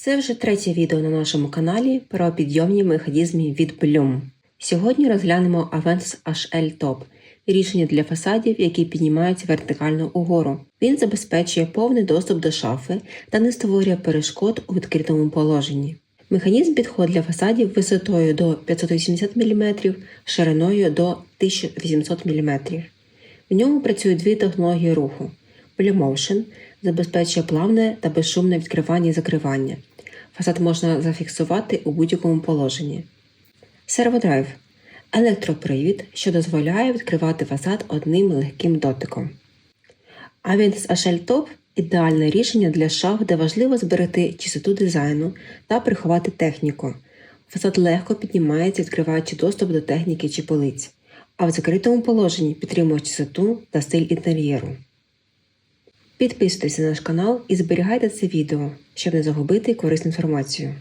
Це вже третє відео на нашому каналі про підйомні механізми від Blum. Сьогодні розглянемо Aventus HL Top – рішення для фасадів, які піднімаються вертикально угору. Він забезпечує повний доступ до шафи та не створює перешкод у відкритому положенні. Механізм підходить для фасадів висотою до 580 мм, шириною до 1800 мм. В ньому працюють дві технології руху. Blum Motion забезпечує плавне та безшумне відкривання і закривання. Фасад можна зафіксувати у будь-якому положенні. Серводрайв – електропривід, що дозволяє відкривати фасад одним легким дотиком. Aventus HL Top – ідеальне рішення для шаф, де важливо зберегти чистоту дизайну та приховати техніку. Фасад легко піднімається, відкриваючи доступ до техніки чи полиць, а в закритому положенні підтримує чистоту та стиль інтер'єру. Підписуйтесь на наш канал і зберігайте це відео, щоб не загубити корисну інформацію.